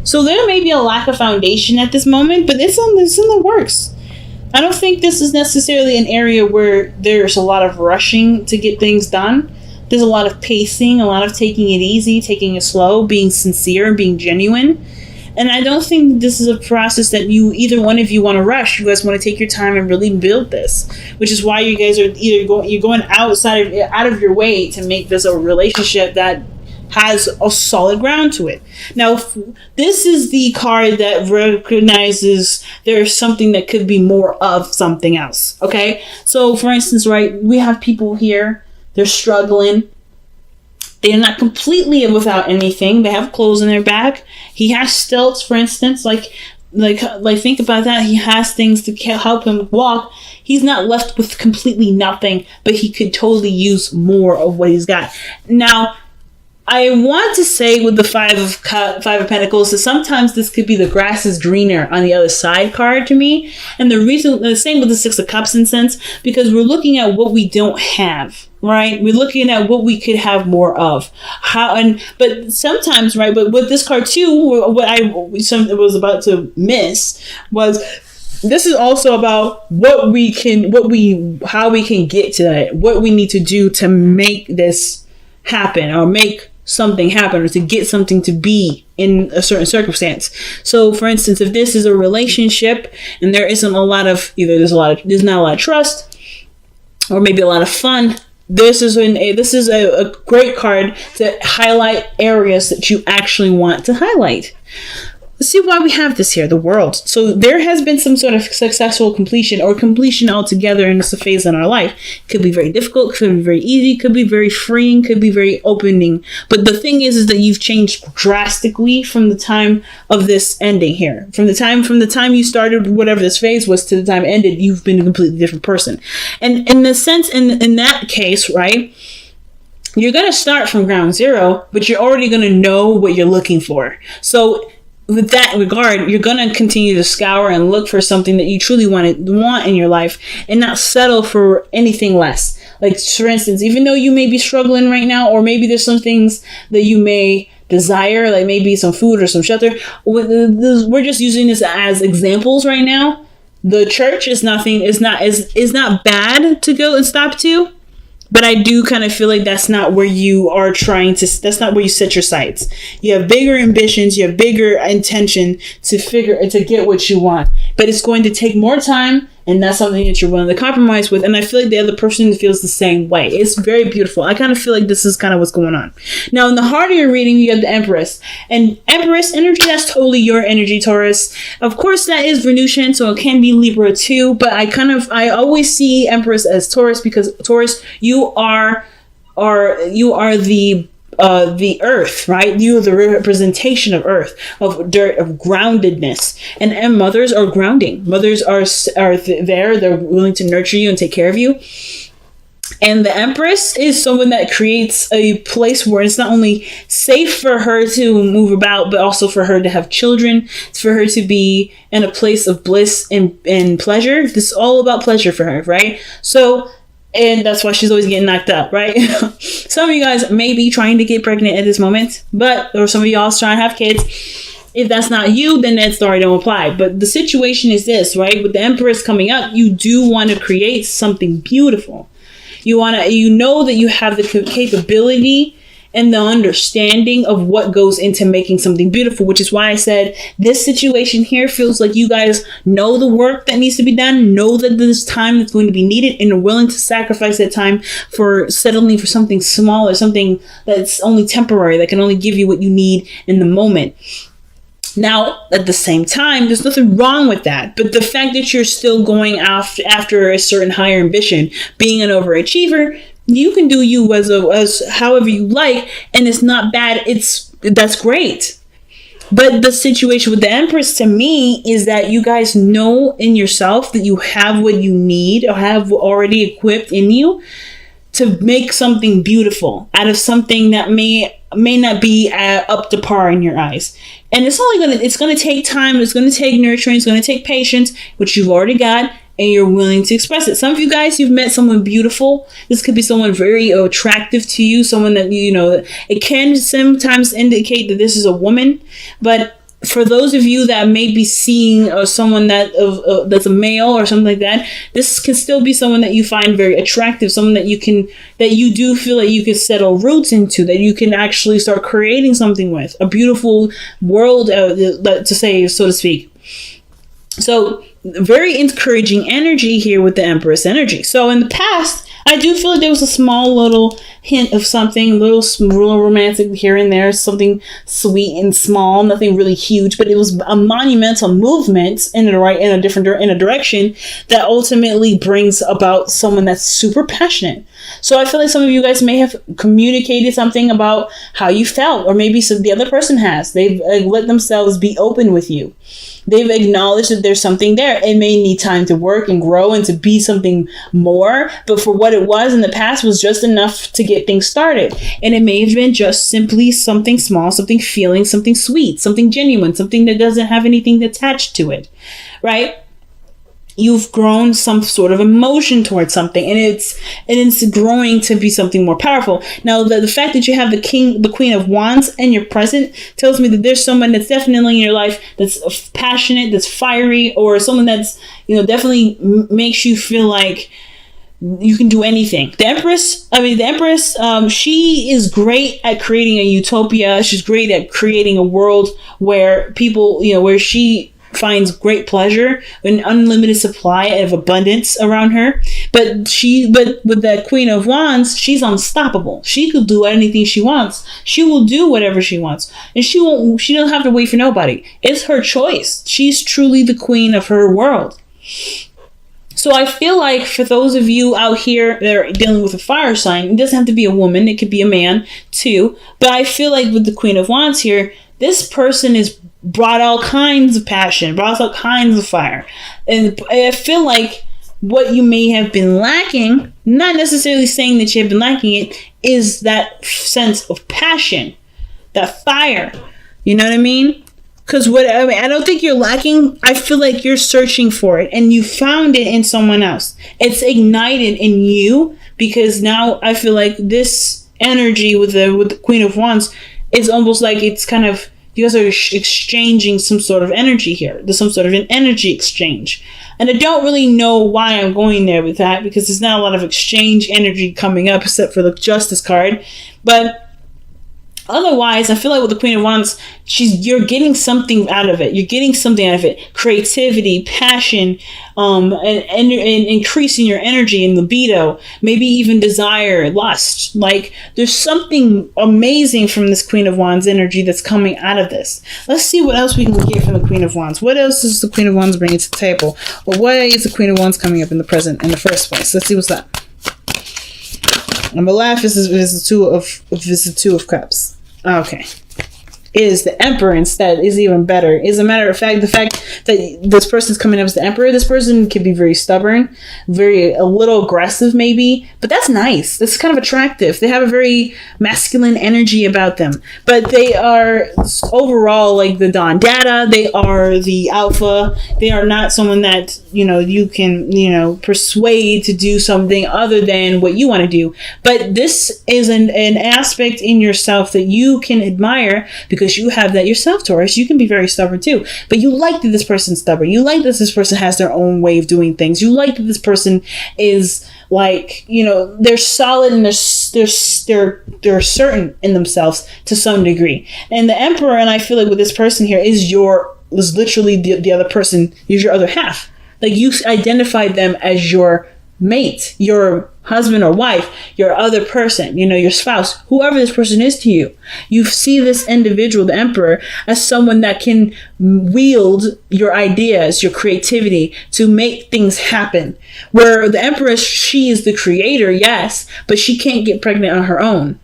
So there may be a lack of foundation at this moment, but it's in the works. I don't think this is necessarily an area where there's a lot of rushing to get things done. There's a lot of pacing, a lot of taking it easy, taking it slow, being sincere, and being genuine. And I don't think this is a process that either one of you want to rush. You guys want to take your time and really build this, which is why you guys are you're going out of your way to make this a relationship that has a solid ground to it. Now, this is the card that recognizes there's something that could be more of something else. Okay, so for instance, right, we have people here. They're struggling. They're not completely without anything. They have clothes in their back. He has stilts, for instance. Like think about that. He has things to help him walk. He's not left with completely nothing, but he could totally use more of what he's got. Now, I want to say with the Five of Pentacles that sometimes this could be the grass is greener on the other side card to me. And the same with the Six of Cups in sense, because we're looking at what we don't have, right? We're looking at what we could have more of. But sometimes, right, but with this card too, what I was about to miss was this is also about how we can get to that, what we need to do to make this happen or make something happen or to get something to be in a certain circumstance. So for instance, if this is a relationship and there isn't a lot of there's not a lot of trust or maybe a lot of fun, this is a great card to highlight areas that you actually want to highlight. Let's see why we have this here, the World. So there has been some sort of successful completion or completion altogether in this phase in our life. Could be very difficult, could be very easy, could be very freeing, could be very opening. But the thing is that you've changed drastically from the time of this ending here. From the time you started whatever this phase was to the time it ended, you've been a completely different person. And in the sense, in that case, right, you're going to start from ground zero, but you're already going to know what you're looking for. So with that regard, you're going to continue to scour and look for something that you truly want in your life and not settle for anything less. Like, for instance, even though you may be struggling right now, or maybe there's some things that you may desire, like maybe some food or some shelter. We're just using this as examples right now. The church is not bad to go and stop to. But I do kind of feel like that's not where you are that's not where you set your sights. You have bigger ambitions, you have bigger intention to get what you want. But it's going to take more time, and that's something that you're willing to compromise with. And I feel like the other person feels the same way. It's very beautiful. I kind of feel like this is kind of what's going on. Now, in the heart of your reading, you have the Empress. And Empress energy, that's totally your energy, Taurus. Of course, that is Venusian, so it can be Libra too. But I always see Empress as Taurus, because Taurus, you are the earth, right? You are the representation of earth, of dirt, of groundedness. And mothers are grounding. Mothers are there. They're willing to nurture you and take care of you. And the Empress is someone that creates a place where it's not only safe for her to move about, but also for her to have children. It's for her to be in a place of bliss and pleasure. This is all about pleasure for her, right? And that's why she's always getting knocked up, right? Some of you guys may be trying to get pregnant at this moment, or some of y'all trying to have kids. If that's not you, then that story don't apply. But the situation is this, right? With the Empress coming up, you do want to create something beautiful. You know that you have the capability and the understanding of what goes into making something beautiful, which is why I said this situation here feels like you guys know the work that needs to be done, know that there's time that's going to be needed, and are willing to sacrifice that time for settling for something small or something that's only temporary, that can only give you what you need in the moment. Now, at the same time, there's nothing wrong with that. But the fact that you're still going after a certain higher ambition, being an overachiever, you can do you as however you like, and it's not bad. That's great. But the situation with the Empress, to me, is that you guys know in yourself that you have what you need or have already equipped in you to make something beautiful out of something that may not be up to par in your eyes. And it's going to take time. It's going to take nurturing. It's going to take patience, which you've already got, and you're willing to express it. Some of you guys, you've met someone beautiful. This could be someone very attractive to you, someone that, it can sometimes indicate that this is a woman, but for those of you that may be seeing someone that's a male or something like that, this can still be someone that you find very attractive, someone that you do feel that you can settle roots into, that you can actually start creating something with, a beautiful world, to say, so to speak. So very encouraging energy here with the Empress energy. So in the past, I do feel like there was a small little hint of something, a little romantic here and there, something sweet and small, nothing really huge, but it was a monumental movement in a direction that ultimately brings about someone that's super passionate. So I feel like some of you guys may have communicated something about how you felt, or maybe the other person has. They've let themselves be open with you. They've acknowledged that there's something there. It may need time to work and grow and to be something more, but for what it was in the past was just enough to get things started. And it may have been just simply something small, something feeling, something sweet, something genuine, something that doesn't have anything attached to it, right? You've grown some sort of emotion towards something, and it's growing to be something more powerful. Now, the fact that you have the Queen of Wands in your present tells me that there's someone that's definitely in your life that's passionate, that's fiery, or someone that's, definitely makes you feel like you can do anything. The Empress, she is great at creating a utopia. She's great at creating a world where people, where she finds great pleasure, an unlimited supply of abundance around her. But with that Queen of Wands, she's unstoppable. She could do anything she wants. She will do whatever she wants, and she don't have to wait for nobody. It's her choice. She's truly the queen of her world. So I feel like for those of you out here that are dealing with a fire sign, it doesn't have to be a woman, it could be a man too. But I feel like with the Queen of Wands here, this person is brought all kinds of passion, brought all kinds of fire. And I feel like what you may have been lacking, not necessarily saying that you have been lacking it, is that sense of passion, that fire. You know what I mean? Because I don't think you're lacking. I feel like you're searching for it, and you found it in someone else. It's ignited in you, because now I feel like this energy with the Queen of Wands is almost like it's kind of, you guys are exchanging some sort of energy here. There's some sort of an energy exchange. And I don't really know why I'm going there with that, because there's not a lot of exchange energy coming up except for the Justice card. But otherwise, I feel like with the Queen of Wands, you're getting something out of it. You're getting something out of it. Creativity, passion, and increasing your energy and libido. Maybe even desire, lust. Like, there's something amazing from this Queen of Wands energy that's coming out of this. Let's see what else we can get from the Queen of Wands. What else is the Queen of Wands bringing to the table? Or why is the Queen of Wands coming up in the present in the first place? Let's see what's that. On the left is the Two of Cups. Okay. Is the Emperor instead is even better. As a matter of fact, the fact that this person's coming up as the Emperor, this person can be very stubborn, a little aggressive maybe, but that's nice. That's kind of attractive. They have a very masculine energy about them, but they are overall like the Don Dada. They are the alpha. They are not someone that, you can, persuade to do something other than what you want to do. But this is an aspect in yourself that you can admire, because you have that yourself, Taurus. You can be very stubborn too, but you like that this person's stubborn. You like that this person has their own way of doing things. You like that this person is like, they're solid and they're certain in themselves to some degree. And the Emperor, and I feel like with this person here, is literally the other person, is your other half. Like, you identified them as your mate, your husband or wife, your other person, your spouse, whoever this person is to you. You see this individual, the Emperor, as someone that can wield your ideas, your creativity to make things happen. Where the Empress, she is the creator, yes, but she can't get pregnant on her own.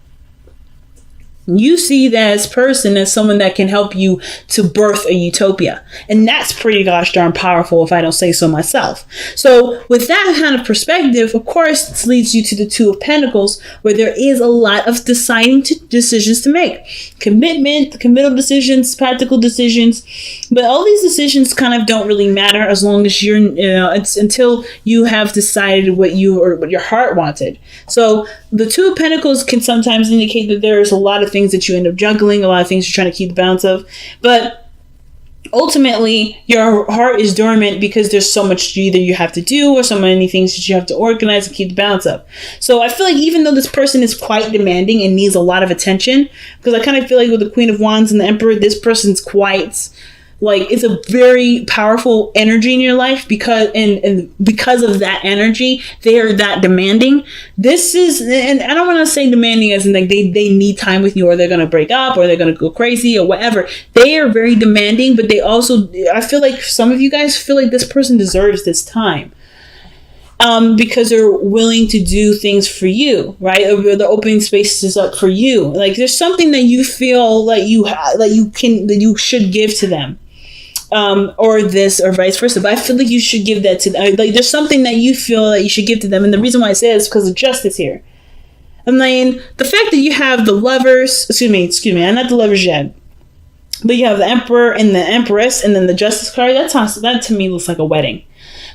You see this person as someone that can help you to birth a utopia. And that's pretty gosh darn powerful, if I don't say so myself. So with that kind of perspective, of course, this leads you to the Two of Pentacles, where there is a lot of decisions to make. Committal decisions, practical decisions. But all these decisions kind of don't really matter as long as it's until you have decided what your heart wanted. So the Two of Pentacles can sometimes indicate that there's a lot of things that you end up juggling, a lot of things you're trying to keep the balance of. But ultimately your heart is dormant because there's so much either you have to do or so many things that you have to organize and keep the balance up. So I feel like even though this person is quite demanding and needs a lot of attention, because I kind of feel like with the Queen of Wands and the Emperor, this person's quite like, it's a very powerful energy in your life because and because of that energy, they are that demanding. This is, and I don't want to say demanding as in like they need time with you, or they're going to break up, or they're going to go crazy, or whatever. They are very demanding, but they also, I feel like some of you guys feel like this person deserves this time. Because they're willing to do things for you, right? They're opening spaces up for you. Like there's something that you feel like that you should give to them. Or this, or vice versa. But I feel like you should give that to them. Like, there's something that you feel that you should give to them. And the reason why I say it is because of justice here. I mean, the fact that you have the lovers, excuse me, I'm not the lovers yet. But you have the Emperor and the Empress, and then the Justice card. That to me looks like a wedding.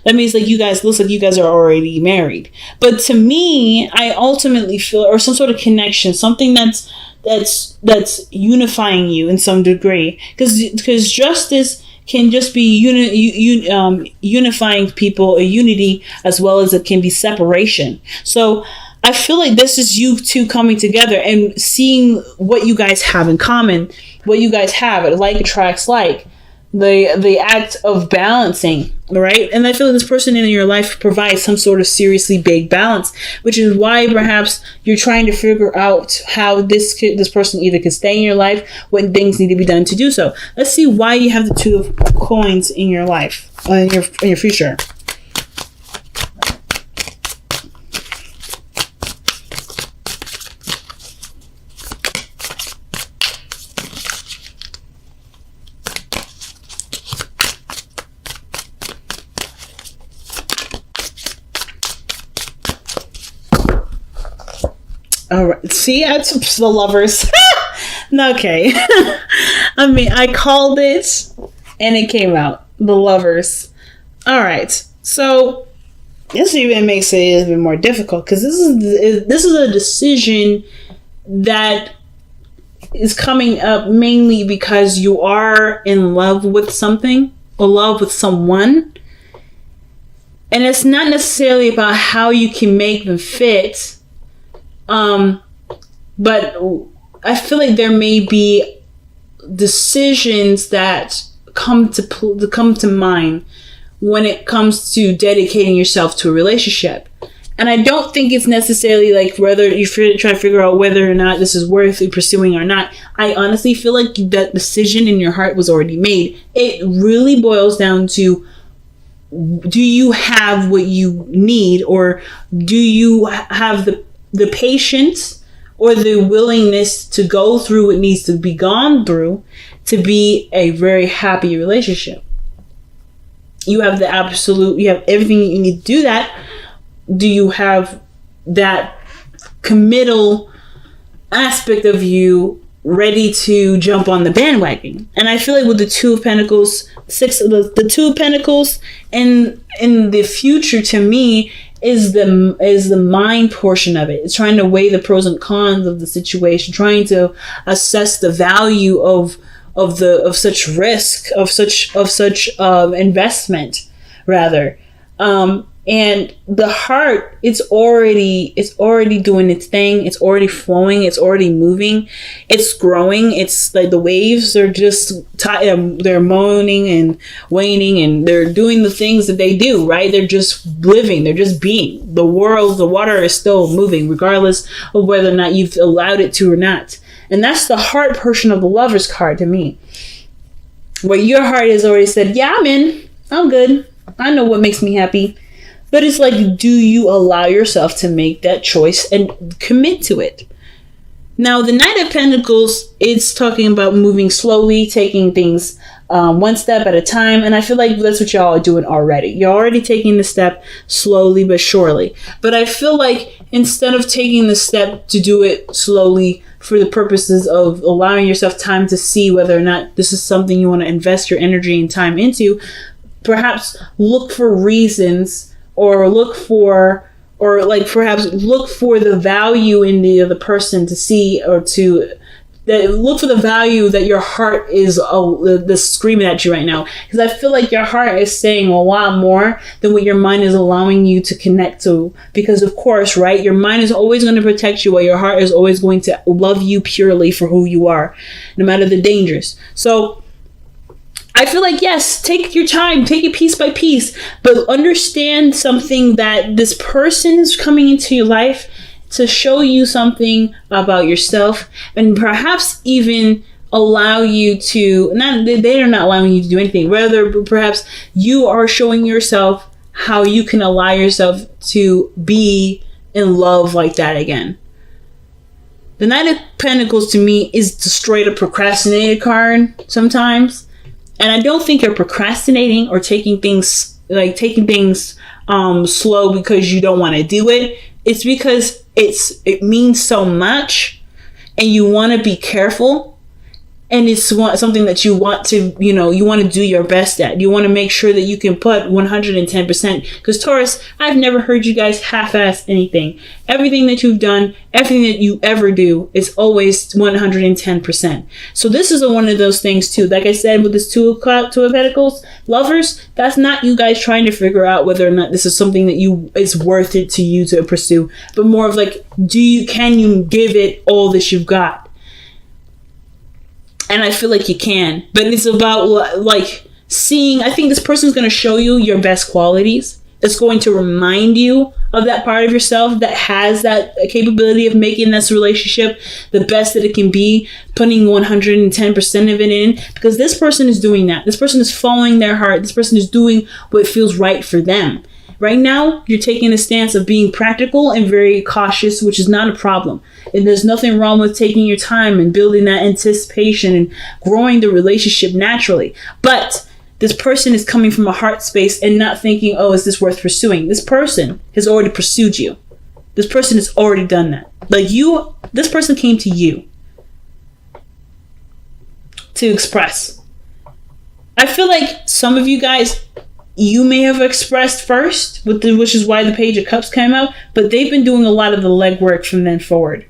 That means like you guys are already married. But to me, I ultimately feel, or some sort of connection, something that's unifying you in some degree. Because justice can just be unifying people, a unity, as well as it can be separation. So I feel like this is you two coming together and seeing what you guys have in common, what you guys have, like attracts like. The act of balancing, right? And I feel like this person in your life provides some sort of seriously big balance, which is why perhaps you're trying to figure out how this person either could stay in your life, what things need to be done to do so. Let's see why you have the Two of Coins in your life, in your future. All right. See, that's the Lovers. Okay. I mean, I called it and it came out. The Lovers. All right. So this even makes it even more difficult because this is a decision that is coming up mainly because you are in love with something or love with someone. And it's not necessarily about how you can make them fit. But I feel like there may be decisions that come to mind when it comes to dedicating yourself to a relationship. And I don't think it's necessarily like whether you try to figure out whether or not this is worth pursuing or not. I honestly feel like that decision in your heart was already made. It really boils down to, do you have what you need, or do you have the patience or the willingness to go through what needs to be gone through to be a very happy relationship? You have you have everything you need to do that. Do you have that committal aspect of you ready to jump on the bandwagon? And I feel like with the Two of Pentacles, the Two of Pentacles in the future, to me, is the mind portion of it. It's trying to weigh the pros and cons of the situation, trying to assess the value of such risk, of such investment, rather. And the heart, it's already doing its thing. It's already flowing. It's already moving. It's growing. It's like the waves are just they're moaning and waning, and they're doing the things that they do, right? They're just living. They're just being. The water is still moving, regardless of whether or not you've allowed it to or not. And that's the heart portion of the Lover's card to me, where your heart has already said, yeah, I'm in. I'm good. I know what makes me happy. But it's like, do you allow yourself to make that choice and commit to it? Now, the Knight of Pentacles, it's talking about moving slowly, taking things one step at a time. And I feel like that's what y'all are doing already. You're already taking the step slowly but surely. But I feel like instead of taking the step to do it slowly for the purposes of allowing yourself time to see whether or not this is something you want to invest your energy and time into, perhaps look for reasons, or perhaps look for the value in the other person to see, or to look for the value that your heart is screaming at you right now. Because I feel like your heart is saying a lot more than what your mind is allowing you to connect to. Because of course, right, your mind is always going to protect you, while your heart is always going to love you purely for who you are, no matter the dangers. So I feel like, yes, take your time, take it piece by piece, but understand something, that this person is coming into your life to show you something about yourself, and perhaps even allow you to, they are not allowing you to do anything. Rather, perhaps you are showing yourself how you can allow yourself to be in love like that again. The Knight of Pentacles to me is the straight up procrastinated card sometimes. And I don't think you're procrastinating or taking things slow because you don't want to do it. It's because it means so much and you want to be careful, and it's something that you want to, you want to do your best at. You want to make sure that you can put 110%. Because Taurus, I've never heard you guys half-ass anything. Everything that you've done, everything that you ever do is always 110%. So this is one of those things too. Like I said, with this Two of Pentacles, lovers, that's not you guys trying to figure out whether or not this is something that is worth it to you to pursue, but more of like, can you give it all that you've got? And I feel like you can, but it's about like seeing, I think this person's going to show you your best qualities. It's going to remind you of that part of yourself that has that capability of making this relationship the best that it can be, putting 110% of it in, because this person is doing that. This person is following their heart. This person is doing what feels right for them. Right now, you're taking a stance of being practical and very cautious, which is not a problem. And there's nothing wrong with taking your time and building that anticipation and growing the relationship naturally. But this person is coming from a heart space and not thinking, oh, is this worth pursuing? This person has already pursued you. This person has already done that. This person came to you to express. I feel like some of you guys, you may have expressed first, which is why the Page of Cups came out, but they've been doing a lot of the legwork from then forward.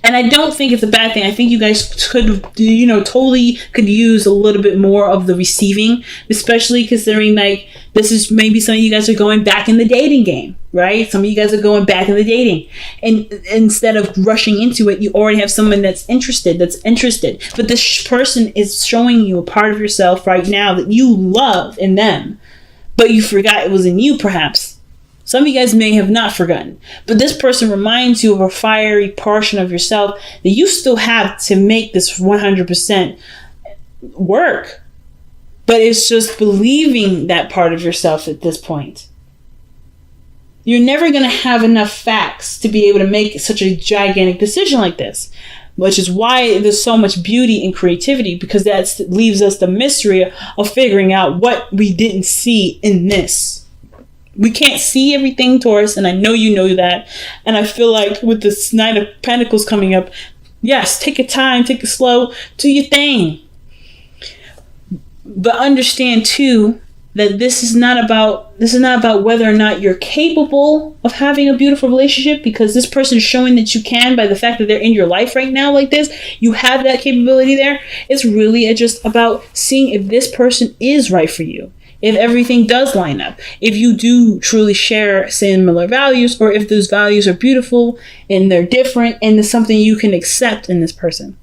And I don't think it's a bad thing. I think you guys could, totally could use a little bit more of the receiving, especially considering like this is maybe some of you guys are going back in the dating game, right? Some of you guys are going back in the dating, and instead of rushing into it, you already have someone that's interested. But this person is showing you a part of yourself right now that you love in them, but you forgot it was in you, perhaps. Some of you guys may have not forgotten, but this person reminds you of a fiery portion of yourself that you still have to make this 100% work. But it's just believing that part of yourself at this point. You're never going to have enough facts to be able to make such a gigantic decision like this, which is why there's so much beauty and creativity, because that leaves us the mystery of figuring out what we didn't see in this. We can't see everything, Taurus, and I know you know that. And I feel like with this Knight of Pentacles coming up, yes, take your time, take it slow, do your thing. But understand too that this is not about whether or not you're capable of having a beautiful relationship, because this person is showing that you can by the fact that they're in your life right now like this. You have that capability there. It's really just about seeing if this person is right for you. If everything does line up, if you do truly share similar values, or if those values are beautiful and they're different and there's something you can accept in this person.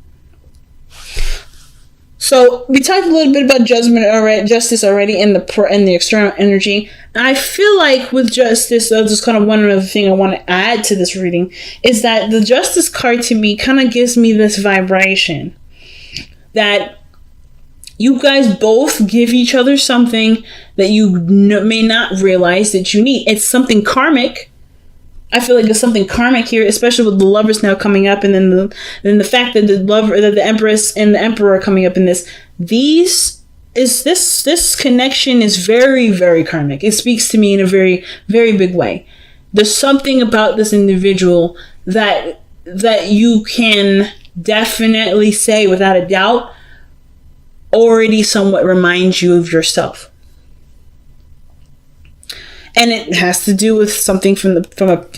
So we talked a little bit about justice already in the external energy. And I feel like with justice, just kind of one other thing I want to add to this reading is that the justice card to me kind of gives me this vibration that you guys both give each other something that you may not realize that you need. It's something karmic. I feel like there's something karmic here, especially with the Lovers now coming up, and then the fact that the Empress and the Emperor are coming up in this. This connection is very, very karmic. It speaks to me in a very, very big way. There's something about this individual that you can definitely say without a doubt already somewhat reminds you of yourself. And it has to do with something from a,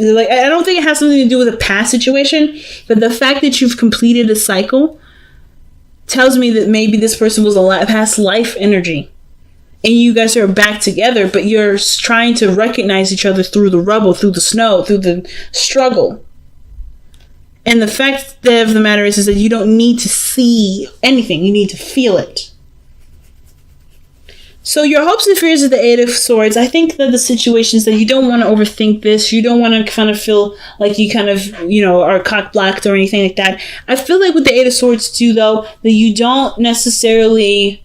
like, I don't think it has something to do with a past situation, but the fact that you've completed a cycle tells me that maybe this person was a past life energy. And you guys are back together, but you're trying to recognize each other through the rubble, through the snow, through the struggle. And the fact of the matter is that you don't need to see anything. You need to feel it. So your hopes and fears of the Eight of Swords, I think that the situation is that you don't want to overthink this. You don't want to kind of feel like you kind of, are cock-blocked or anything like that. I feel like with the Eight of Swords too, though, that you don't necessarily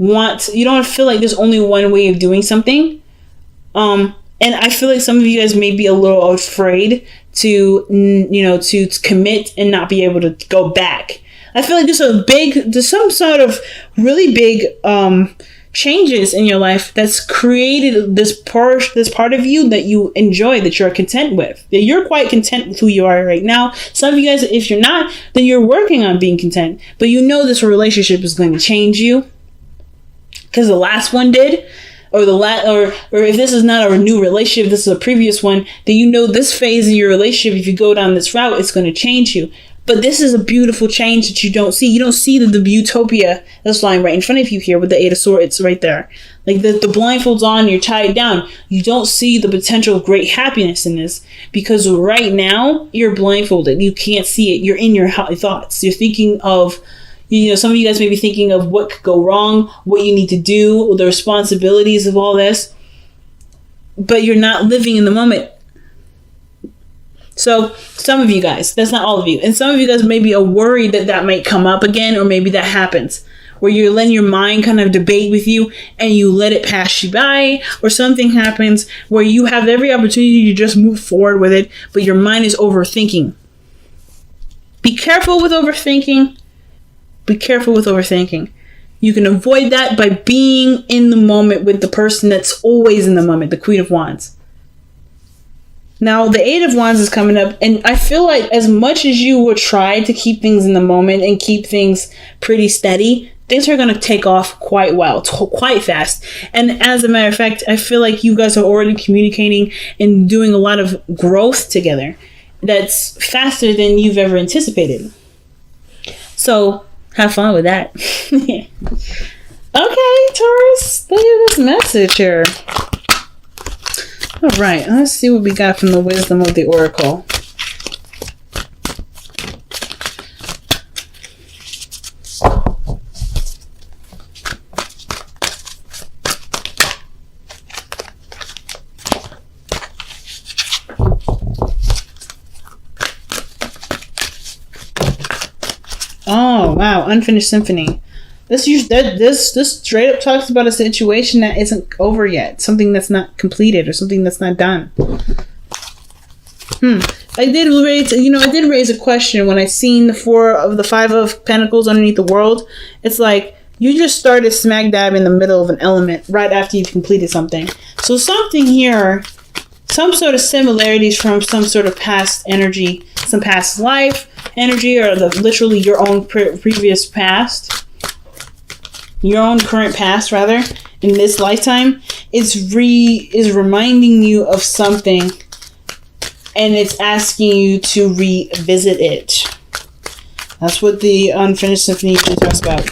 you don't feel like there's only one way of doing something. And I feel like some of you guys may be a little afraid to commit and not be able to go back. I feel like there's some sort of really big changes in your life that's created this part of you that you enjoy, that you're content with, that you're quite content with who you are right now. Some of you guys, if you're not, then you're working on being content, but this relationship is going to change you. Because the last one did, or if this is not a new relationship, this is a previous one, then this phase in your relationship, if you go down this route, it's going to change you. But this is a beautiful change that you don't see. You don't see the utopia that's lying right in front of you here with the Eight of Swords right there. Like the blindfolds on, you're tied down. You don't see the potential of great happiness in this because right now you're blindfolded. You can't see it. You're in your thoughts. You're thinking of, some of you guys may be thinking of what could go wrong, what you need to do, the responsibilities of all this, but you're not living in the moment. So some of you guys, that's not all of you, and some of you guys maybe are worried that might come up again, or maybe that happens, where you're letting your mind kind of debate with you and you let it pass you by, or something happens where you have every opportunity to just move forward with it, but your mind is overthinking. Be careful with overthinking. Be careful with overthinking. You can avoid that by being in the moment with the person that's always in the moment, the Queen of Wands. Now, the Eight of Wands is coming up, and I feel like as much as you will try to keep things in the moment and keep things pretty steady, things are going to take off quite fast. And as a matter of fact, I feel like you guys are already communicating and doing a lot of growth together that's faster than you've ever anticipated. So have fun with that. Okay, Taurus, look at this message here. All right, let's see what we got from the wisdom of the Oracle. Oh, wow. Unfinished symphony. This straight up talks about a situation that isn't over yet. Something that's not completed or something that's not done. I did raise a question when I seen the Five of Pentacles underneath the World. It's like you just started smack dab in the middle of an element right after you've completed something. So something here, some sort of similarities from some sort of past energy, some past life energy, or literally your own previous past, your own current past rather, in this lifetime, is reminding you of something, and it's asking you to revisit it. That's what the Unfinished Symphony usually talks about.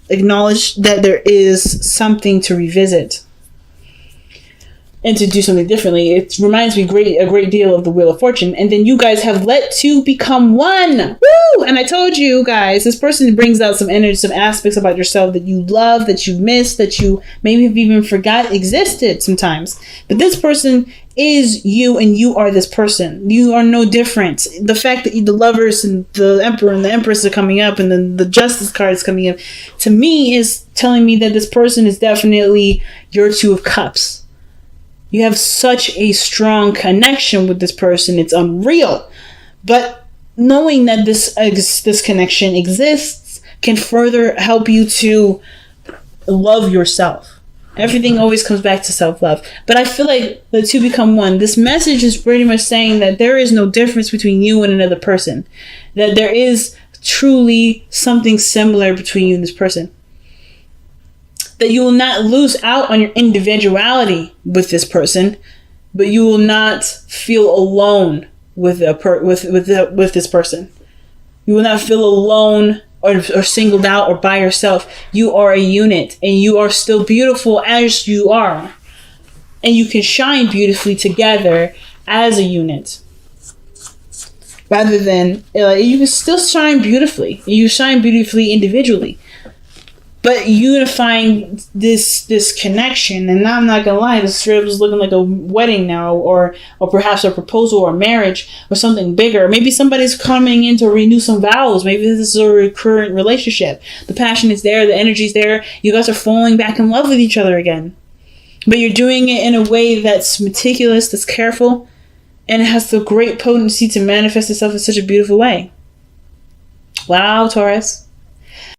Acknowledge that there is something to revisit and to do something differently. It reminds me a great deal of the Wheel of Fortune. And then you guys have let two become one. Woo! And I told you guys, this person brings out some energy, some aspects about yourself that you love, that you miss, that you maybe have even forgot existed sometimes. But this person is you, and you are this person. You are no different. The fact that the Lovers and the Emperor and the Empress are coming up, and then the Justice card is coming up, to me is telling me that this person is definitely your Two of Cups. You have such a strong connection with this person. It's unreal. But knowing that this connection exists can further help you to love yourself. Everything always comes back to self-love. But I feel like the two become one. This message is pretty much saying that there is no difference between you and another person. That there is truly something similar between you and this person. that you will not lose out on your individuality with this person, but you will not feel alone with this person. You will not feel alone or singled out or by yourself. You are a unit, and you are still beautiful as you are. And you can shine beautifully together as a unit. Rather than, you can still shine beautifully. You shine beautifully individually. But unifying this connection, and I'm not gonna lie, this trip is looking like a wedding now, or perhaps a proposal or a marriage or something bigger. Maybe somebody's coming in to renew some vows. Maybe this is a recurrent relationship. The passion is there, the energy's there. You guys are falling back in love with each other again. But you're doing it in a way that's meticulous, that's careful, and it has the great potency to manifest itself in such a beautiful way. Wow, Taurus.